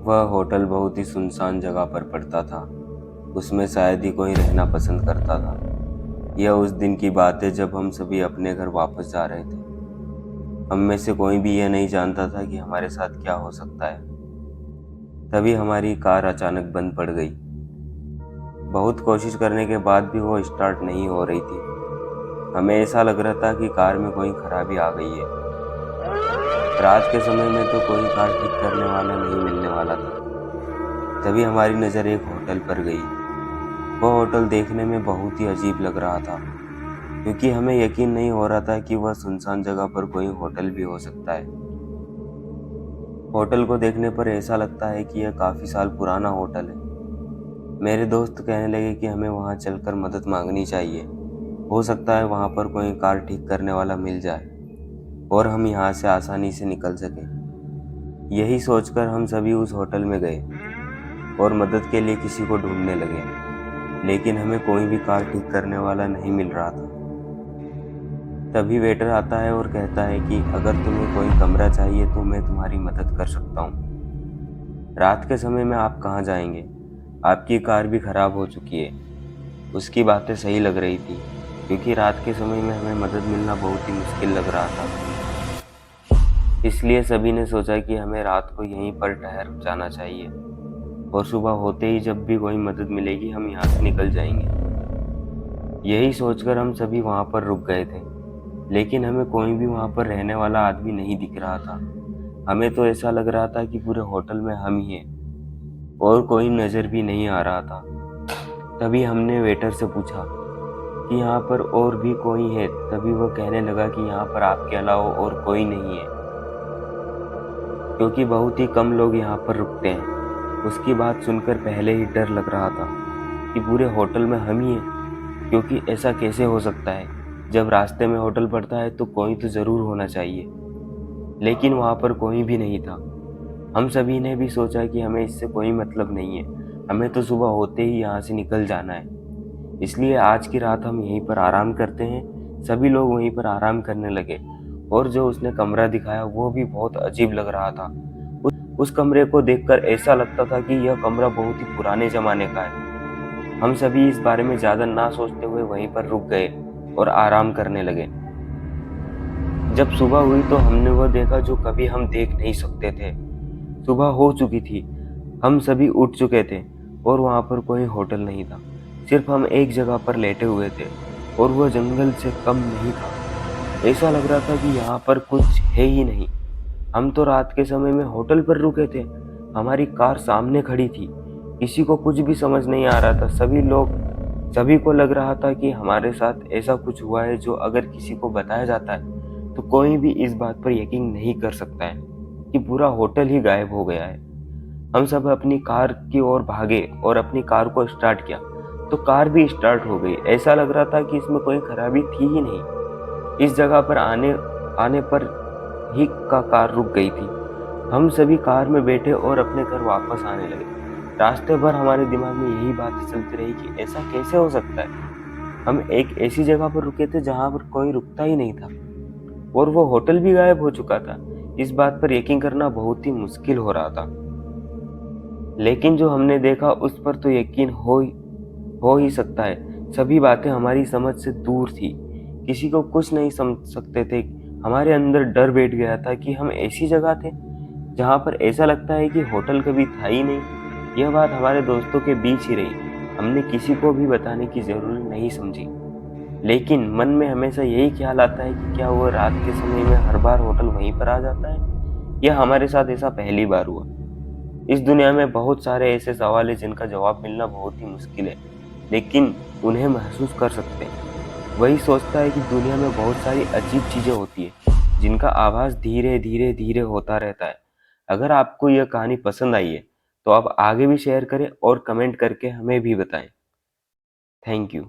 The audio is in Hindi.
वह होटल बहुत ही सुनसान जगह पर पड़ता था। उसमें शायद ही कोई रहना पसंद करता था। यह उस दिन की बात है जब हम सभी अपने घर वापस जा रहे थे। हम में से कोई भी यह नहीं जानता था कि हमारे साथ क्या हो सकता है। तभी हमारी कार अचानक बंद पड़ गई। बहुत कोशिश करने के बाद भी वो स्टार्ट नहीं हो रही थी। हमें ऐसा लग रहा था कि कार में कोई खराबी आ गई है। रात के समय में तो कोई कार ठीक करने वाला नहीं मिलने वाला था। तभी हमारी नज़र एक होटल पर गई। वह होटल देखने में बहुत ही अजीब लग रहा था, क्योंकि हमें यकीन नहीं हो रहा था कि वह सुनसान जगह पर कोई होटल भी हो सकता है। होटल को देखने पर ऐसा लगता है कि यह काफ़ी साल पुराना होटल है। मेरे दोस्त कहने लगे कि हमें वहां चलकर मदद मांगनी चाहिए। हो सकता है वहां पर कोई कार ठीक करने वाला मिल जाए और हम यहाँ से आसानी से निकल सकें। यही सोचकर हम सभी उस होटल में गए और मदद के लिए किसी को ढूंढने लगे, लेकिन हमें कोई भी कार ठीक करने वाला नहीं मिल रहा था। तभी वेटर आता है और कहता है कि अगर तुम्हें कोई कमरा चाहिए तो मैं तुम्हारी मदद कर सकता हूँ। रात के समय में आप कहाँ जाएंगे? आपकी कार भी खराब हो चुकी है। उसकी बातें सही लग रही थी, क्योंकि रात के समय में हमें मदद मिलना बहुत ही मुश्किल लग रहा था। इसलिए सभी ने सोचा कि हमें रात को यहीं पर ठहर जाना चाहिए और सुबह होते ही जब भी कोई मदद मिलेगी हम यहाँ से निकल जाएंगे। यही सोचकर हम सभी वहाँ पर रुक गए थे, लेकिन हमें कोई भी वहाँ पर रहने वाला आदमी नहीं दिख रहा था। हमें तो ऐसा लग रहा था कि पूरे होटल में हम ही हैं और कोई नज़र भी नहीं आ रहा था। तभी हमने वेटर से पूछा कि यहाँ पर और भी कोई है। तभी वह कहने लगा कि यहाँ पर आपके अलावा और कोई नहीं है, क्योंकि बहुत ही कम लोग यहाँ पर रुकते हैं। उसकी बात सुनकर पहले ही डर लग रहा था कि पूरे होटल में हम ही हैं, क्योंकि ऐसा कैसे हो सकता है। जब रास्ते में होटल पड़ता है तो कोई तो ज़रूर होना चाहिए, लेकिन वहाँ पर कोई भी नहीं था। हम सभी ने भी सोचा कि हमें इससे कोई मतलब नहीं है, हमें तो सुबह होते ही यहाँ से निकल जाना है। इसलिए आज की रात हम यहीं पर आराम करते हैं। सभी लोग वहीं पर आराम करने लगे और जो उसने कमरा दिखाया वो भी बहुत अजीब लग रहा था। उस कमरे को देखकर ऐसा लगता था कि यह कमरा बहुत ही पुराने जमाने का है। हम सभी इस बारे में ज्यादा ना सोचते हुए वहीं पर रुक गए और आराम करने लगे। जब सुबह हुई तो हमने वह देखा जो कभी हम देख नहीं सकते थे। सुबह हो चुकी थी, हम सभी उठ चुके थे और वहां पर कोई होटल नहीं था। सिर्फ हम एक जगह पर लेटे हुए थे और वह जंगल से कम नहीं था। ऐसा लग रहा था कि यहाँ पर कुछ है ही नहीं। हम तो रात के समय में होटल पर रुके थे, हमारी कार सामने खड़ी थी। किसी को कुछ भी समझ नहीं आ रहा था। सभी को लग रहा था कि हमारे साथ ऐसा कुछ हुआ है जो अगर किसी को बताया जाता है तो कोई भी इस बात पर यकीन नहीं कर सकता है कि पूरा होटल ही गायब हो गया है। हम सब अपनी कार की ओर भागे और अपनी कार को स्टार्ट किया तो कार भी स्टार्ट हो गई। ऐसा लग रहा था कि इसमें कोई खराबी थी ही नहीं। इस जगह पर आने आने पर ही कार रुक गई थी। हम सभी कार में बैठे और अपने घर वापस आने लगे। रास्ते भर हमारे दिमाग में यही बातें चलती रही कि ऐसा कैसे हो सकता है। हम एक ऐसी जगह पर रुके थे जहां पर कोई रुकता ही नहीं था और वो होटल भी गायब हो चुका था। इस बात पर यकीन करना बहुत ही मुश्किल हो रहा था, लेकिन जो हमने देखा उस पर तो यकीन हो ही सकता है। सभी बातें हमारी समझ से दूर थी, किसी को कुछ नहीं समझ सकते थे। हमारे अंदर डर बैठ गया था कि हम ऐसी जगह थे जहाँ पर ऐसा लगता है कि होटल कभी था ही नहीं। यह बात हमारे दोस्तों के बीच ही रही, हमने किसी को भी बताने की जरूरत नहीं समझी। लेकिन मन में हमेशा यही ख्याल आता है कि क्या वो रात के समय में हर बार होटल वहीं पर आ जाता है या हमारे साथ ऐसा पहली बार हुआ। इस दुनिया में बहुत सारे ऐसे सवाल हैं जिनका जवाब मिलना बहुत ही मुश्किल है, लेकिन उन्हें महसूस कर सकते हैं। वही सोचता है कि दुनिया में बहुत सारी अजीब चीजें होती है जिनका आभास धीरे धीरे धीरे होता रहता है। अगर आपको यह कहानी पसंद आई है तो आप आगे भी शेयर करें और कमेंट करके हमें भी बताएं। Thank you.